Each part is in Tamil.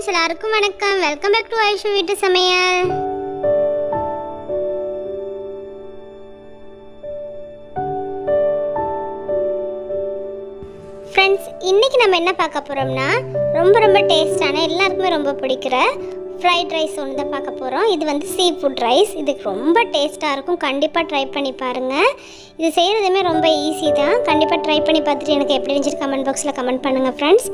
फ्रेंड्स எல்லாருக்கும் வணக்கம். வெல்கம் பேக் டு ஐஷு வீட்டு சமையல். फ्रेंड्स இன்னைக்கு நம்ம என்ன பார்க்க போறோம்னா ரொம்ப டேஸ்டான எல்லாருக்குமே ரொம்ப பிடிக்கிற ஃப்ரைட் ரைஸ் ஒன்று தான் பார்க்க போகிறோம். இது வந்து சீ ஃபுட் ரைஸ். இது ரொம்ப டேஸ்ட்டாக இருக்கும். கண்டிப்பாக ட்ரை பண்ணி பாருங்கள். இது செய்கிறதுமே ரொம்ப ஈஸி தான். கண்டிப்பாக ட்ரை பண்ணி பார்த்துட்டு எனக்கு எப்படி இருந்துச்சு கமெண்ட் பாக்ஸில் கமெண்ட் பண்ணுங்கள் ஃப்ரெண்ட்ஸ்.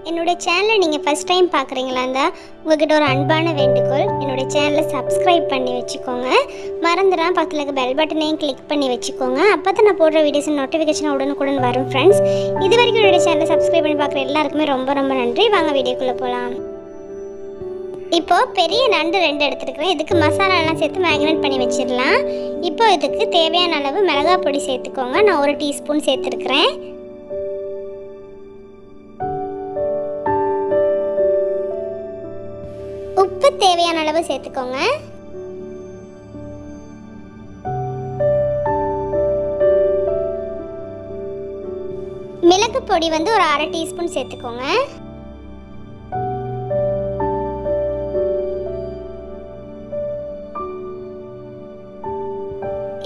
என்னோடய சேனலை நீங்கள் ஃபஸ்ட் டைம் பார்க்குறீங்களா இருந்தால் உங்கள்கிட்ட ஒரு அன்பான வேண்டுகோள், என்னோடய சேனலை சப்ஸ்கிரைப் பண்ணி வச்சுக்கோங்க. மறந்துடாம பக்கத்தில் இருக்க பெல் பட்டனையும் கிளிக் பண்ணி வச்சுக்கோங்க. அப்போ தான் நான் போடுற வீடியோஸ் நோட்டிஃபிகேஷன் உடனுக்குடன் வரும். ஃப்ரெண்ட்ஸ், இது வரைக்கும் என்னோடய சேனலை சப்ஸ்கிரைப் பண்ணி பார்க்குற எல்லாருக்குமே ரொம்ப நன்றி. வாங்க வீடியோக்குள்ளே போகலாம். இப்போது பெரிய நண்டு 2 எடுத்துருக்கிறேன். இதுக்கு மசாலாலாம் சேர்த்து மேக்னேட் பண்ணி வச்சிடலாம். இப்போ இதுக்கு தேவையான அளவு மிளகாய் பொடி சேர்த்துக்கோங்க. நான் 1 டீஸ்பூன் சேர்த்துருக்கிறேன். உப்பு தேவையான அளவு சேர்த்துக்கோங்க. மிளகு பொடி வந்து ஒரு 1/2 டீஸ்பூன் சேர்த்துக்கோங்க.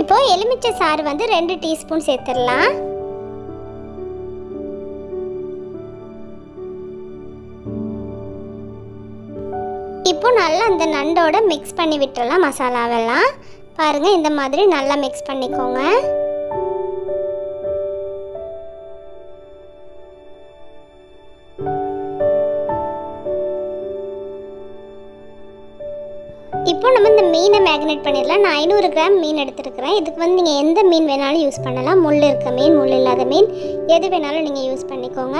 இப்போ எலுமிச்சை சாறு வந்து 2 டீஸ்பூன் சேர்த்துடலாம். இப்போ நல்லா அந்த நண்டோட மிக்ஸ் பண்ணி விட்டுறலாம். மசாலாவெல்லாம் பாருங்கள், இந்த மாதிரி நல்லா மிக்ஸ் பண்ணிக்கோங்க. இப்போ நம்ம இந்த மீனை மேக்னேட் பண்ணிடலாம். நான் 500 கிராம் மீன் எடுத்துருக்கிறேன். இதுக்கு வந்து நீங்கள் எந்த மீன் வேணாலும் யூஸ் பண்ணலாம். முள் இருக்க மீன், முள் இல்லாத மீன் எது வேணாலும் நீங்கள் யூஸ் பண்ணிக்கோங்க.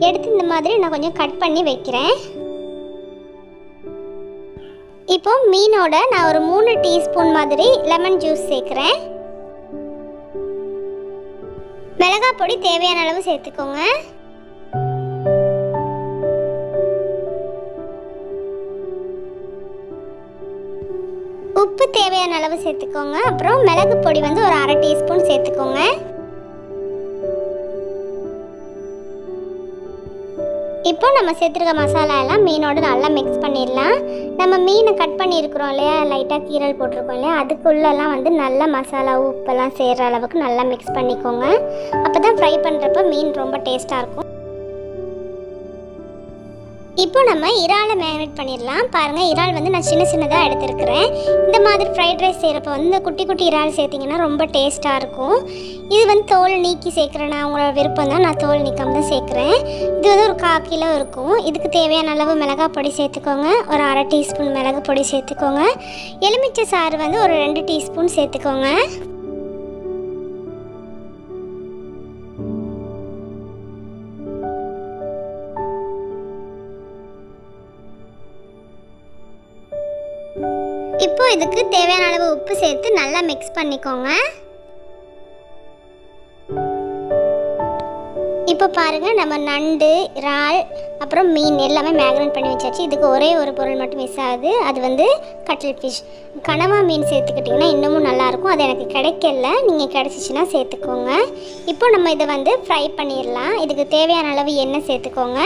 எடுத்து இந்த மாதிரி நான் கொஞ்சம் கட் பண்ணி வைக்கிறேன். இப்போ மீனோட நான் ஒரு 3 டீஸ்பூன் மாதிரி லெமன் ஜூஸ் சேர்க்குறேன். மிளகாய் பொடி தேவையான அளவு சேர்த்துக்கோங்க. உப்பு தேவையான அளவு சேர்த்துக்கோங்க. அப்புறம் மிளகு பொடி வந்து ஒரு 1/2 டீஸ்பூன் சேர்த்துக்கோங்க. இப்போ நம்ம சேர்த்துருக்க மசாலா எல்லாம் மீனோட நல்லா மிக்ஸ் பண்ணிடலாம். நம்ம மீனை கட் பண்ணியிருக்கிறோம் இல்லையா, லைட்டாக கீரல் போட்டிருக்கோம் இல்லையா, அதுக்குள்ளெல்லாம் வந்து நல்லா மசாலா உப்பெல்லாம் சேர்கிற அளவுக்கு நல்லா மிக்ஸ் பண்ணிக்கோங்க. அப்போ தான் ஃப்ரை பண்ணுறப்ப மீன் ரொம்ப டேஸ்ட்டாக இருக்கும். இப்போ நம்ம இறாலை மேரினேட் பண்ணிடலாம். பாருங்கள், இறால் வந்து நான் சின்னதாக எடுத்துருக்கிறேன். இந்த மாதிரி ஃப்ரைட் ரைஸ் செய்கிறப்ப வந்து இந்த குட்டி இறால் சேர்த்திங்கன்னா ரொம்ப டேஸ்ட்டாக இருக்கும். இது வந்து தோல் நீக்கி சேர்க்குறேன். நான் உங்களோட விருப்பம் தான், நான் தோல் நீக்காம தான் சேர்க்குறேன். இது வந்து ஒரு 1/4 கிலோ இருக்கும். இதுக்கு தேவையான அளவு மிளகாய் பொடி சேர்த்துக்கோங்க. ஒரு 1/2 டீஸ்பூன் மிளகு பொடி சேர்த்துக்கோங்க. எலுமிச்சை சாறு வந்து ஒரு 2 டீஸ்பூன் சேர்த்துக்கோங்க. இப்போ இதுக்கு தேவையான அளவு உப்பு சேர்த்து நல்லா மிக்ஸ் பண்ணிக்கோங்க. இப்போ பாருங்கள், நம்ம நண்டு, இறால், அப்புறம் மீன் எல்லாமே மேக்னேட் பண்ணி வச்சாச்சு. இதுக்கு ஒரே ஒரு பொருள் மட்டும் மிஸ் ஆகுது. அது வந்து கட்டில் ஃபிஷ், கனவா மீன் சேர்த்துக்கிட்டிங்கன்னா இன்னமும் நல்லாயிருக்கும். அது எனக்கு கிடைக்கல, நீங்கள் கிடச்சிச்சின்னா சேர்த்துக்கோங்க. இப்போ நம்ம இதை வந்து ஃப்ரை பண்ணிடலாம். இதுக்கு தேவையான அளவு எண்ணெய் சேர்த்துக்கோங்க.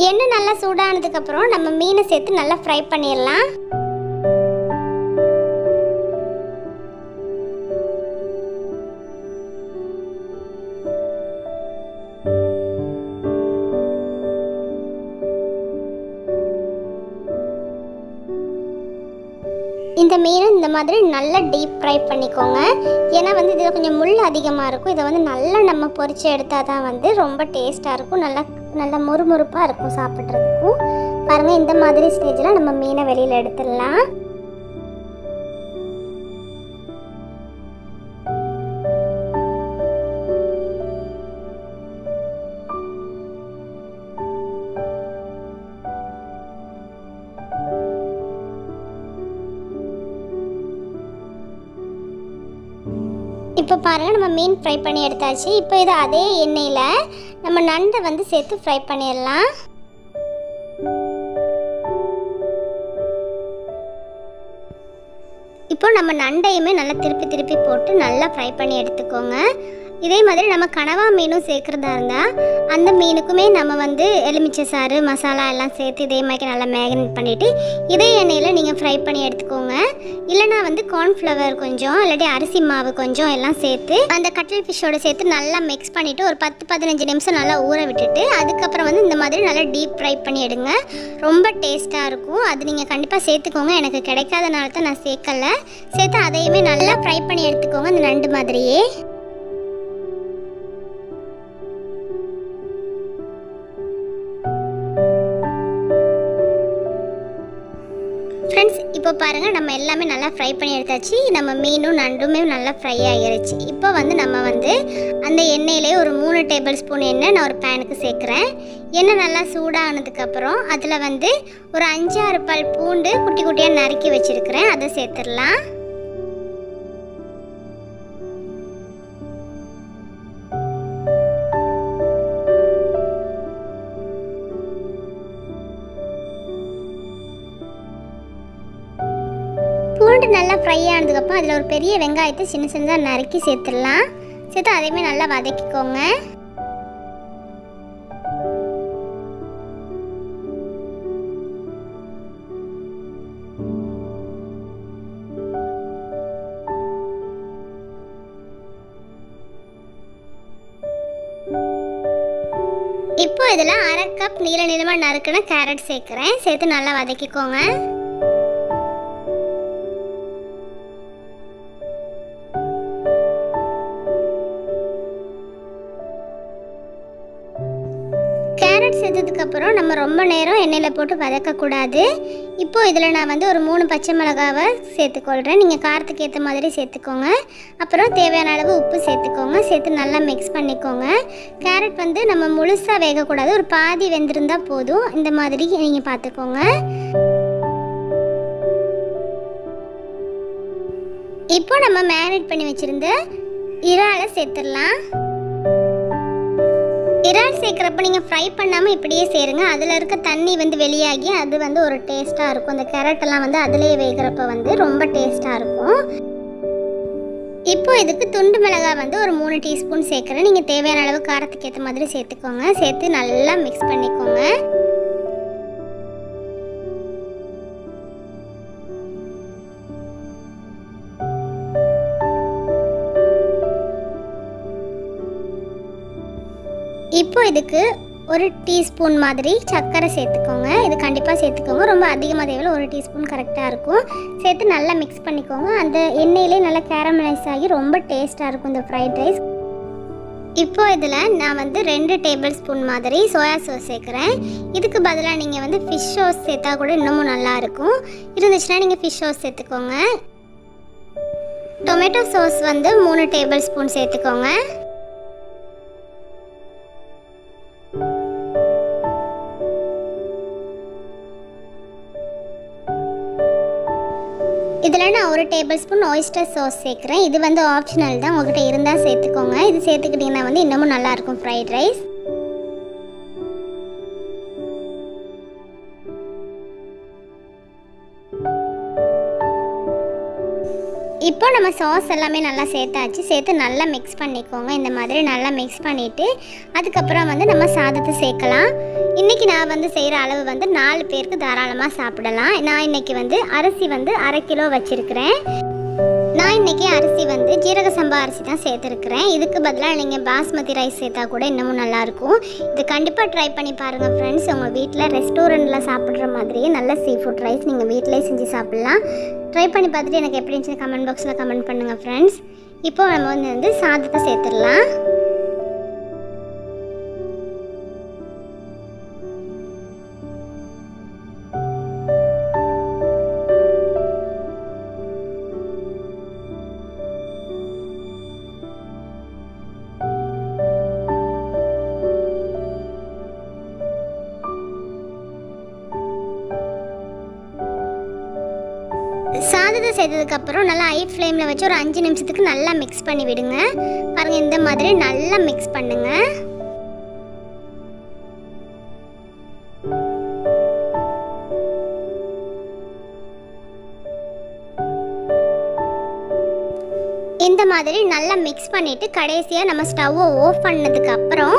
எண்ணெய் நல்லா சூடானதுக்கப்புறம் நம்ம மீனை சேர்த்து நல்லா ஃப்ரை பண்ணிடலாம். இந்த மீனை இந்த மாதிரி நல்லா டீப் ஃப்ரை பண்ணிக்கோங்க. ஏன்னா வந்து இதில் கொஞ்சம் முள் அதிகமாக இருக்கும். இதை வந்து நல்லா நம்ம பொரிச்சு எடுத்தால் தான் வந்து ரொம்ப டேஸ்ட்டாக இருக்கும். நல்லா மொறுமொறுப்பாக இருக்கும் சாப்பிட்றதுக்கும். பாருங்கள், இந்த மாதிரி ஸ்டேஜில் நம்ம மீனை வெளியில் எடுத்துடலாம். இப்போ பாருங்கள், நம்ம மீன் ஃப்ரை பண்ணி எடுத்தாச்சு. இப்போ இதை அதே எண்ணெயில் நம்ம நண்டை வந்து சேர்த்து ஃப்ரை பண்ணிடலாம். இப்போ நம்ம நண்டையுமே நல்லா திருப்பி திருப்பி போட்டு நல்லா ஃப்ரை பண்ணி எடுத்துக்கோங்க. இதே மாதிரி நம்ம கனவா மீனும் சேர்க்குறதா இருந்தால் அந்த மீனுக்குமே நம்ம வந்து எலுமிச்சை சாறு மசாலா எல்லாம் சேர்த்து இதே மாதிரி நல்லா மேக்னேட் பண்ணிவிட்டு இதே எண்ணெயில் நீங்கள் ஃப்ரை பண்ணி எடுத்துக்கோங்க. இல்லைனா வந்து கார்ன்ஃப்ளவர் கொஞ்சம் இல்லாட்டி அரிசி மாவு கொஞ்சம் எல்லாம் சேர்த்து அந்த கட்லட் ஃபிஷ்ஷோடு சேர்த்து நல்லா மிக்ஸ் பண்ணிவிட்டு ஒரு 10-15 நிமிஷம் நல்லா ஊற விட்டுட்டு அதுக்கப்புறம் வந்து இந்த மாதிரி நல்லா டீப் ஃப்ரை பண்ணி எடுங்க. ரொம்ப டேஸ்ட்டாக இருக்கும். அது நீங்கள் கண்டிப்பாக சேர்த்துக்கோங்க. எனக்கு கிடைக்காதனால தான் நான் சேர்க்கலை. சேர்த்து அதையுமே நல்லா ஃப்ரை பண்ணி எடுத்துக்கோங்க அந்த நண்டு மாதிரியே. ஃப்ரெண்ட்ஸ், இப்போ பாருங்கள் நம்ம எல்லாமே நல்லா ஃப்ரை பண்ணி எடுத்தாச்சு. நம்ம மீனும் நண்டுமே நல்லா ஃப்ரை ஆகிருச்சு. இப்போ வந்து நம்ம வந்து அந்த எண்ணெயிலே ஒரு 3 டேபிள் ஸ்பூன் எண்ணெய் நான் ஒரு பேனுக்கு சேர்க்குறேன். எண்ணெய் நல்லா சூடானதுக்கப்புறம் அதில் வந்து ஒரு 5-6 பல் பூண்டு குட்டி குட்டியாக நறுக்கி வச்சுருக்கிறேன். அதை சேர்த்துடலாம். பூண்டு நல்லா ஃப்ரை ஆனதுக்கப்புறம் அதில் ஒரு பெரிய வெங்காயத்தை சின்ன சின்னதாக நறுக்கி சேர்த்துடலாம். சேர்த்து அதையுமே நல்லா வதக்கிக்கோங்க. இப்போ இதில் 1/2 கப் நீல நீளமாக நறுக்கின கேரட் சேர்க்குறேன். சேர்த்து நல்லா வதக்கிக்கோங்க. சேர்த்ததுக்கப்புறம் நம்ம ரொம்ப நேரம் எண்ணெயில் போட்டு வதக்கக்கூடாது. இப்போது இதில் நான் வந்து ஒரு 3 பச்சை மிளகாவை சேர்த்துக்கொள்கிறேன். நீங்கள் காரத்துக்கு ஏற்ற மாதிரி சேர்த்துக்கோங்க. அப்புறம் தேவையான அளவு உப்பு சேர்த்துக்கோங்க. சேர்த்து நல்லா மிக்ஸ் பண்ணிக்கோங்க. கேரட் வந்து நம்ம முழுசாக வேகக்கூடாது, ஒரு பாதி வெந்திருந்தால் போதும். இந்த மாதிரி நீங்கள் பார்த்துக்கோங்க. இப்போ நம்ம மேரினேட் பண்ணி வச்சுருந்த இறாலை சேர்த்துடலாம். இறால் சேர்க்குறப்ப நீங்கள் ஃப்ரை பண்ணாமல் இப்படியே சேருங்க. அதில் இருக்க தண்ணி வந்து வெளியாகி அது வந்து ஒரு டேஸ்ட்டாக இருக்கும். அந்த கேரட்டெல்லாம் வந்து அதிலே வேகிறப்ப வந்து ரொம்ப டேஸ்ட்டாக இருக்கும். இப்போ இதுக்கு துண்டு மிளகாய் வந்து ஒரு 3 டீஸ்பூன் சேர்க்குறேன். நீங்கள் தேவையான அளவு காரத்துக்கு ஏற்ற மாதிரி சேர்த்துக்கோங்க. சேர்த்து நல்லா மிக்ஸ் பண்ணிக்கோங்க. இப்போ இதுக்கு ஒரு டீஸ்பூன் மாதிரி சர்க்கரை சேர்த்துக்கோங்க. இது கண்டிப்பாக சேர்த்துக்கோங்க. ரொம்ப அதிகமாக தேவையில்லை, 1 டீஸ்பூன் கரெக்டாக இருக்கும். சேர்த்து நல்லா மிக்ஸ் பண்ணிக்கோங்க. அந்த எண்ணெயிலே நல்லா கேரமலைஸ் ஆகி ரொம்ப டேஸ்ட்டாக இருக்கும் இந்த ஃப்ரைட் ரைஸ். இப்போ இதில் நான் வந்து 2 டேபிள் ஸ்பூன் மாதிரி சோயா சாஸ் சேர்க்குறேன். இதுக்கு பதிலாக நீங்கள் வந்து ஃபிஷ் சாஸ் சேர்த்தா கூட இன்னமும் நல்லாயிருக்கும். இருந்துச்சுன்னா நீங்கள் ஃபிஷ் சாஸ் சேர்த்துக்கோங்க. டொமேட்டோ சாஸ் வந்து 3 டேபிள் ஸ்பூன் சேர்த்துக்கோங்க. இதில் நான் 1 டேபிள் ஸ்பூன் ஒயிஸ்டர் சாஸ் சேர்க்குறேன். இது வந்து ஆப்ஷனல் தான், உங்கள்கிட்ட இருந்தால் சேர்த்துக்கோங்க. இது சேர்த்துக்கிட்டிங்கன்னா வந்து இன்னமும் நல்லாயிருக்கும் ஃப்ரைட் ரைஸ். இப்போ நம்ம சாஸ் எல்லாமே நல்லா சேர்த்தாச்சு. சேர்த்து நல்லா மிக்ஸ் பண்ணிக்கோங்க. இந்த மாதிரி நல்லா மிக்ஸ் பண்ணிவிட்டு அதுக்கப்புறம் வந்து நம்ம சாதத்தை சேர்க்கலாம். இன்றைக்கி நான் வந்து செய்கிற அளவு வந்து 4 பேருக்கு தாராளமாக சாப்பிடலாம். நான் இன்றைக்கி வந்து அரிசி வந்து 1/2 கிலோ வச்சுருக்கிறேன். நான் இன்றைக்கி அரிசி வந்து ஜீரக சம்பா அரிசி தான் சேர்த்துருக்குறேன். இதுக்கு பதிலாக நீங்கள் பாஸ்மதி ரைஸ் சேர்த்தா கூட இன்னமும் நல்லாயிருக்கும். இது கண்டிப்பாக ட்ரை பண்ணி பாருங்கள் ஃப்ரெண்ட்ஸ். உங்கள் வீட்டில் ரெஸ்டாரண்ட்டில் சாப்பிட்ற மாதிரியே நல்ல சீ ஃபுட் ரைஸ் நீங்கள் வீட்டிலே செஞ்சு சாப்பிட்லாம். ட்ரை பண்ணி பார்த்துட்டு எனக்கு எப்படி இருந்துச்சு கமெண்ட் பாக்ஸில் கமெண்ட் பண்ணுங்கள் ஃப்ரெண்ட்ஸ். இப்போ நம்ம வந்து சாதத்தை சேர்த்துடலாம். சாதத்தை சேர்த்ததுக்கப்புறம் நல்லா ஹை ஃப்ளேமில் வச்சு ஒரு 5 நிமிஷத்துக்கு நல்லா மிக்ஸ் பண்ணி விடுங்க. பாருங்கள், இந்த மாதிரி நல்லா மிக்ஸ் பண்ணுங்கள். இந்த மாதிரி நல்லா மிக்ஸ் பண்ணிவிட்டு கடைசியாக நம்ம ஸ்டவ்வை ஆஃப் பண்ணதுக்கு அப்புறம்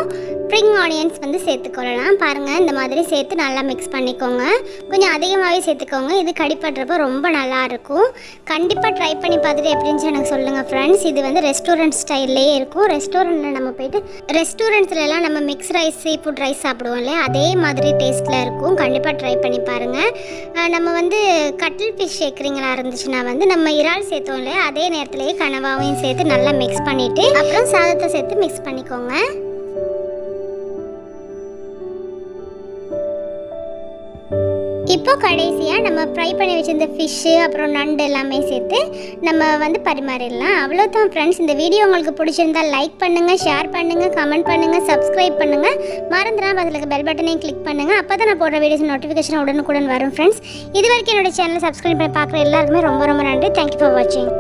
ஸ்ப்ரிங் ஆனியன்ஸ் வந்து சேர்த்துக்கொள்ளலாம். பாருங்கள், இந்த மாதிரி சேர்த்து நல்லா மிக்ஸ் பண்ணிக்கோங்க. கொஞ்சம் அதிகமாகவே சேர்த்துக்கோங்க. இது கடிப்படுறப்போ ரொம்ப நல்லாயிருக்கும். கண்டிப்பாக ட்ரை பண்ணி பார்த்துட்டு எப்படின்னு எனக்கு சொல்லுங்கள் ஃப்ரெண்ட்ஸ். இது வந்து ரெஸ்டாரண்ட் ஸ்டைல்லையே இருக்கும். ரெஸ்டாரண்ட்டில் நம்ம போய்ட்டு ரெஸ்டாரண்ட்ஸ்லாம் நம்ம mix rice seafood rice சாப்பிடுவோம் இல்லையா, அதே மாதிரி டேஸ்ட்டில் இருக்கும். கண்டிப்பாக ட்ரை பண்ணி பாருங்கள். நம்ம வந்து கட்டில் ஃபிஷ் சேர்க்குறீங்களா இருந்துச்சுன்னா வந்து நம்ம இறால் சேர்த்தோம் இல்லையா, அதே நேரத்துலேயே கனவாவையும் சேர்த்து நல்லா மிக்ஸ் பண்ணிவிட்டு அப்புறம் சாதத்தை சேர்த்து மிக்ஸ் பண்ணிக்கோங்க. இப்போ கடைசியாக நம்ம ஃப்ரை பண்ணி வச்சிருந்த ஃபிஷ்ஷு அப்புறம் நண்டு எல்லாமே சேர்த்து நம்ம வந்து பரிமாறிடலாம். அவ்வளோதான் ஃப்ரெண்ட்ஸ். இந்த வீடியோ உங்களுக்கு பிடிச்சிருந்தால் லைக் பண்ணுங்கள், ஷேர் பண்ணுங்கள், கமெண்ட் பண்ணுங்கள், சப்ஸ்கிரைப் பண்ணுங்கள். மறந்துடாம அதில் பெல் பட்டனையும் கிளிக் பண்ணுங்கள். அப்போ தான் நான் போடுற வீடியோஸ் நோட்டிஃபிகேஷன் உடனுக்குடன் வரும் ஃப்ரெண்ட்ஸ். இது வரைக்கும் என்னோட சேனலை சப்ஸ்கிரைப் பண்ணி பார்க்குற எல்லாருக்குமே ரொம்ப ரொம்ப நன்றி. தேங்க்யூ ஃபார் வாட்சிங்.